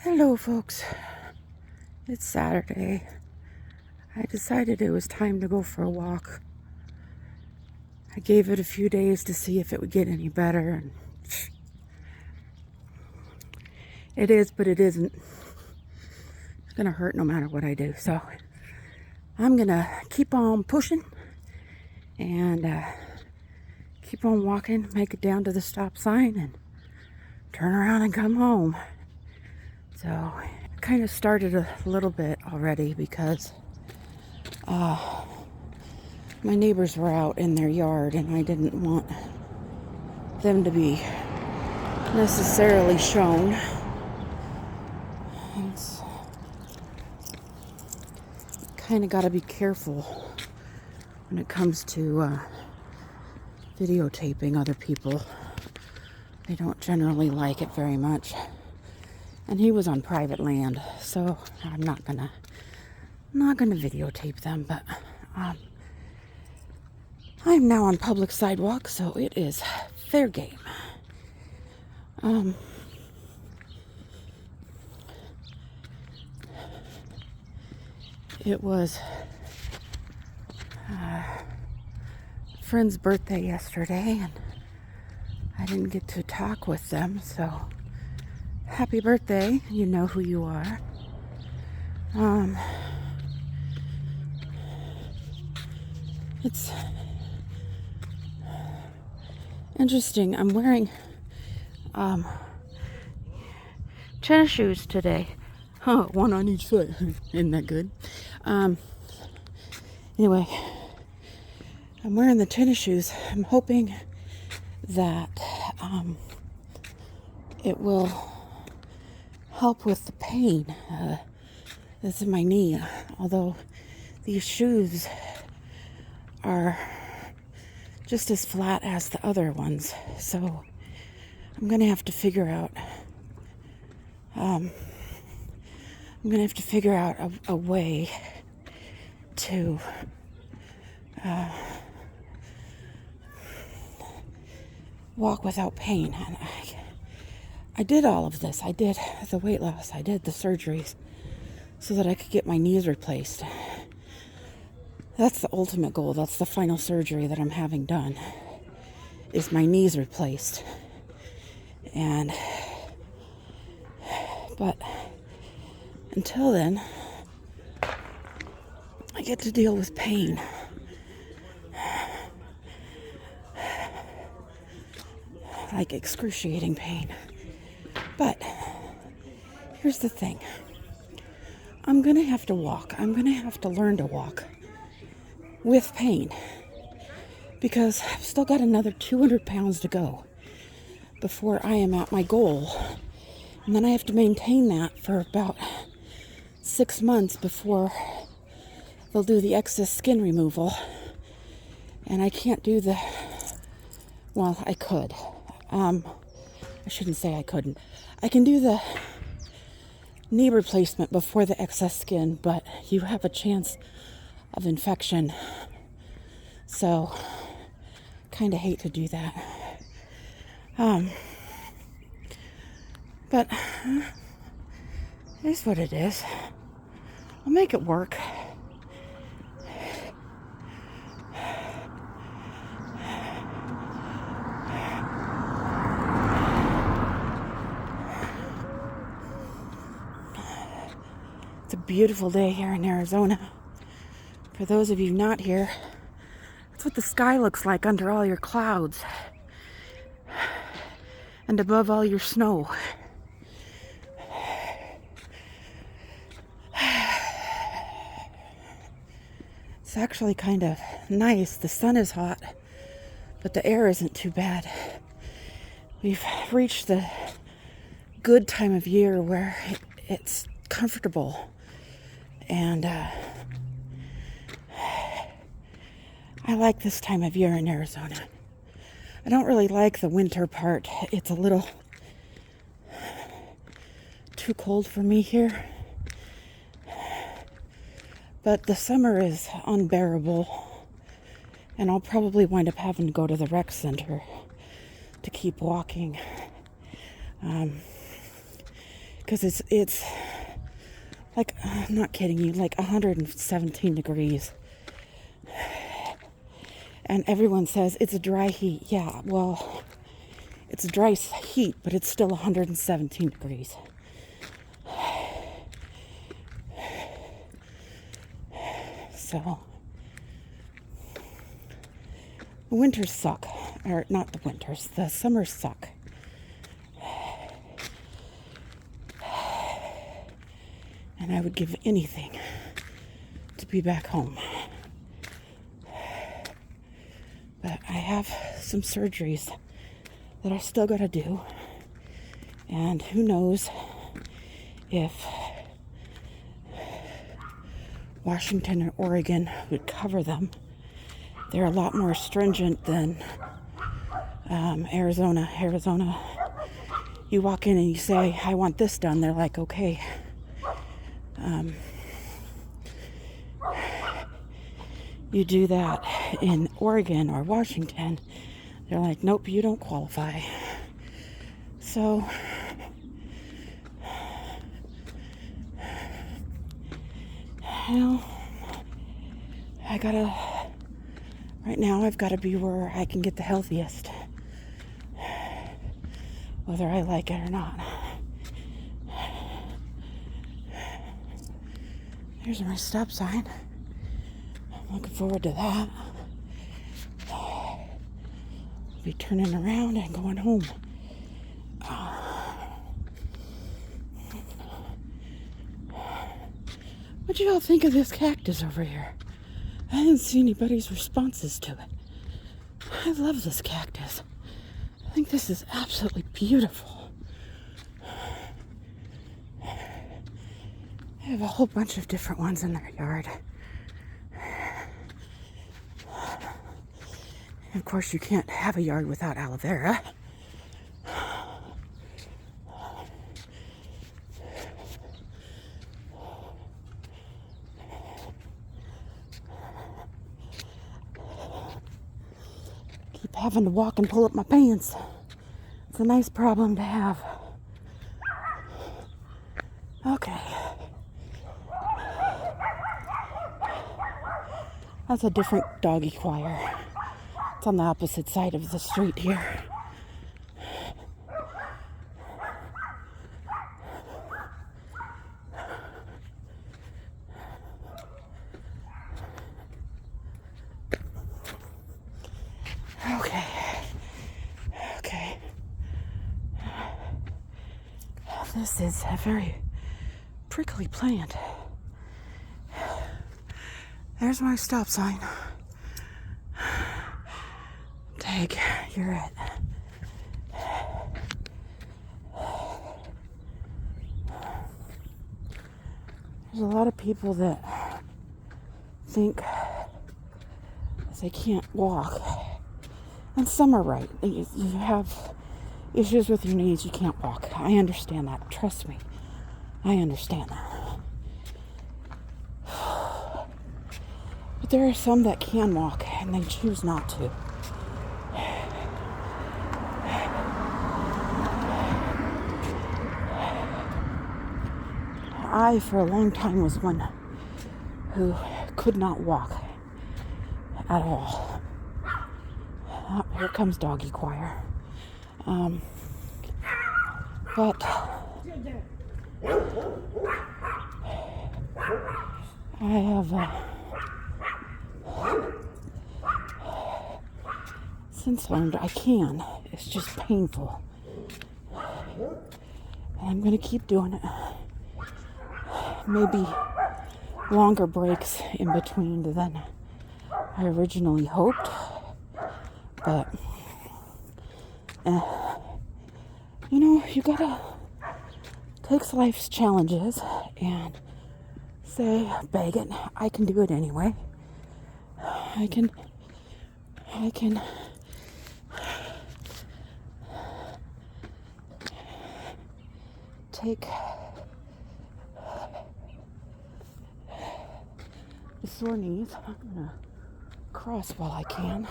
Hello, folks. It's Saturday. I decided it was time to go for a walk. I gave it a few days to see if it would get any better, and it is, but it isn't. It's gonna hurt no matter what I do. So I'm gonna keep on pushing and keep on walking, make it down to the stop sign, and turn around and come home. So I kind of started a little bit already because my neighbors were out in their yard and I didn't want them to be necessarily shown. It's kind of got to be careful when it comes to videotaping other people. They don't generally like it very much. And he was on private land, so I'm not gonna videotape them, but I'm now on public sidewalk, so it is fair game. It was a friend's birthday yesterday, and I didn't get to talk with them, so happy birthday. You know who you are. It's interesting. I'm wearing tennis shoes today. One on each foot. Isn't that good? Anyway, I'm wearing the tennis shoes. I'm hoping that it will help with the pain that's in my knee. Although these shoes are just as flat as the other ones, so I'm gonna have to figure out a way to walk without pain. And I did all of this. I did the weight loss. I did the surgeries so that I could get my knees replaced. That's the ultimate goal. That's the final surgery that I'm having done, is my knees replaced. But until then, I get to deal with pain. Like excruciating pain. But here's the thing. I'm gonna have to walk. I'm gonna have to learn to walk with pain, because I've still got another 200 pounds to go before I am at my goal. And then I have to maintain that for about 6 months before they'll do the excess skin removal. And I can't do well, I could. I shouldn't say I couldn't. I can do the knee replacement before the excess skin, but you have a chance of infection. So, kind of hate to do that. But it is what it is. I'll make it work. It's a beautiful day here in Arizona. For those of you not here, that's what the sky looks like under all your clouds and above all your snow. It's actually kind of nice. The sun is hot, but the air isn't too bad. We've reached the good time of year where it's comfortable. And I like this time of year in Arizona. I don't really like the winter part. It's a little too cold for me here. But the summer is unbearable. And I'll probably wind up having to go to the rec center to keep walking. because it's like, I'm not kidding you, like 117 degrees. And everyone says it's a dry heat. Yeah, well, it's a dry heat, but it's still 117 degrees. So, the winters suck. Or not the winters, the summers suck. And I would give anything to be back home. But I have some surgeries that I still gotta do. And who knows if Washington or Oregon would cover them. They're a lot more stringent than Arizona. Arizona, you walk in and you say, I want this done. They're like, okay. You do that in Oregon or Washington, they're like, nope, you don't qualify. So, right now I've gotta be where I can get the healthiest, whether I like it or not. There's my stop sign. I'm looking forward to that. I'll be turning around and going home. What do y'all think of this cactus over here? I didn't see anybody's responses to it. I love this cactus. I think this is absolutely beautiful. They have a whole bunch of different ones in their yard. And of course, you can't have a yard without aloe vera. Keep having to walk and pull up my pants. It's a nice problem to have. Okay. That's a different doggy choir. It's on the opposite side of the street here. Okay. This is a very prickly plant. There's my stop sign. Take, you're it. There's a lot of people that think they can't walk. And some are right. You have issues with your knees, you can't walk. I understand that. Trust me. I understand that. But there are some that can walk and they choose not to. I, for a long time, was one who could not walk at all. Oh, here comes doggy choir. But I have since learned I can. It's just painful. And I'm going to keep doing it. Maybe longer breaks in between than I originally hoped. But, you gotta take life's challenges and say, bag it, I can do it anyway. I can take the sore knees. I'm gonna cross while I can.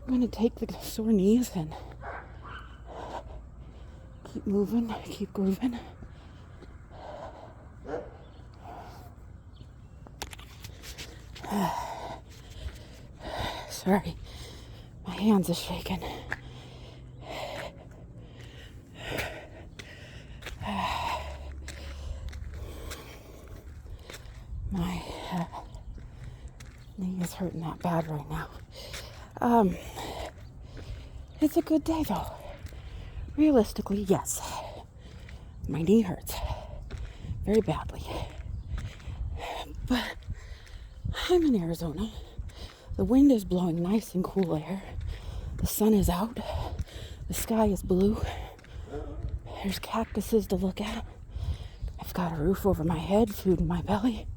I'm gonna take the sore knees and Keep moving, keep grooving. Sorry, my hands are shaking. My knee is hurting that bad right now. It's a good day though. Realistically, yes. My knee hurts very badly. But I'm in Arizona. The wind is blowing nice and cool air. The sun is out. The sky is blue. There's cactuses to look at. I've got a roof over my head, food in my belly.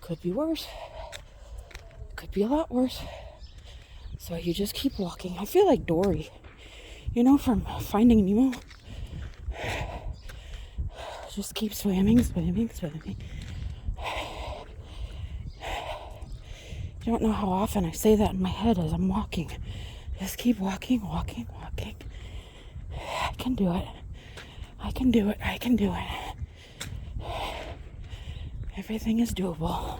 Could be worse. Could be a lot worse. So you just keep walking. I feel like Dory, from Finding Nemo. Just keep swimming. You don't know how often I say that in my head as I'm walking. Just keep walking. I can do it. Everything is doable.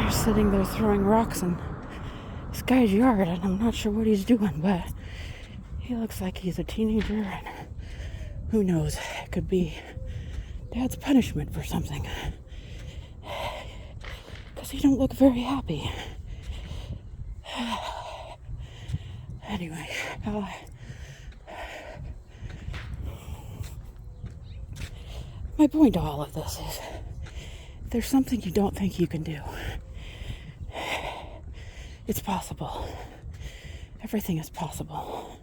Sitting there throwing rocks in this guy's yard, and I'm not sure what he's doing, but he looks like he's a teenager, and who knows, it could be Dad's punishment for something, because he don't look very happy. Anyway, my point to all of this is, if there's something you don't think you can do, it's possible. Everything is possible.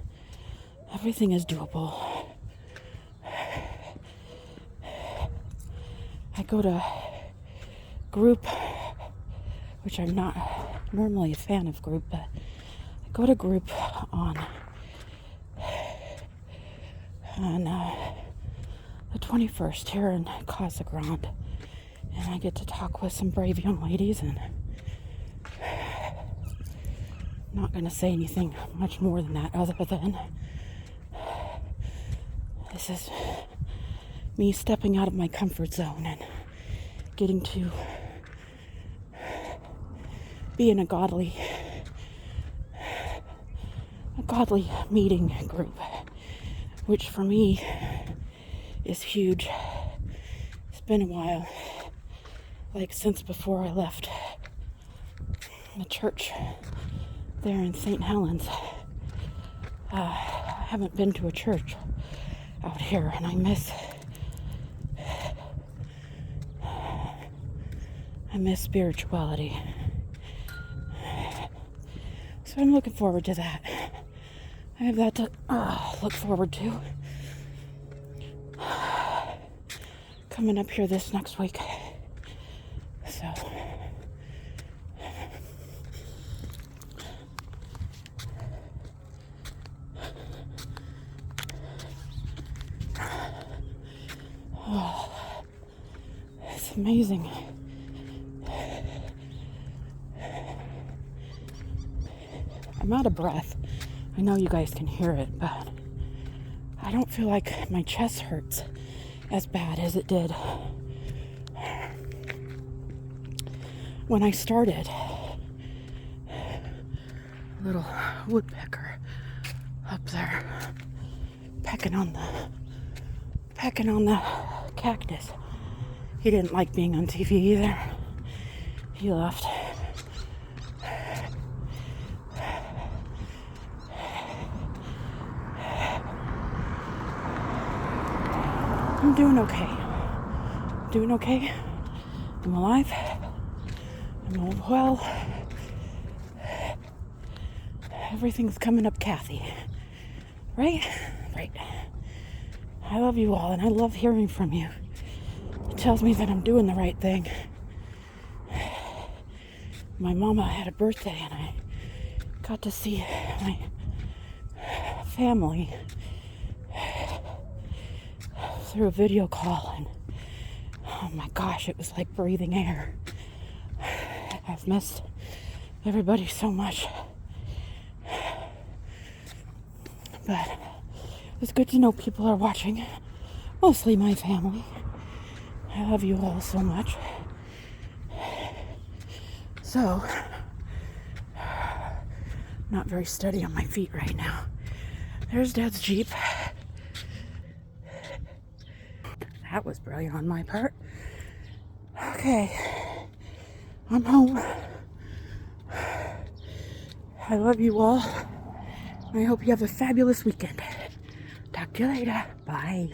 Everything is doable. I go to group, which I'm not normally a fan of group, but I go to group on the 21st here in Casa Grande, and I get to talk with some brave young ladies, and not going to say anything much more than that other than this is me stepping out of my comfort zone and getting to be in a godly meeting group, which for me is huge. It's been a while, like since before I left the church there in St. Helens. I haven't been to a church out here, and I miss spirituality. So I'm looking forward to that. I have that to look forward to. Coming up here this next week. So it's amazing. I'm out of breath. I know you guys can hear it, but I don't feel like my chest hurts as bad as it did when I started. A little woodpecker up there pecking on the cactus. He didn't like being on TV either. He left. I'm doing okay. I'm alive. I'm all well. everything's coming up Kathy. Right? Right. I love you all, and I love hearing from you. It tells me that I'm doing the right thing. My mama had a birthday, and I got to see my family through a video call, and oh my gosh, it was like breathing air. I've missed everybody so much. But it's good to know people are watching. Mostly my family. I love you all so much. So, not very steady on my feet right now. There's Dad's Jeep. That was brilliant on my part. Okay, I'm home. I love you all. I hope you have a fabulous weekend. Talk to you later. Bye.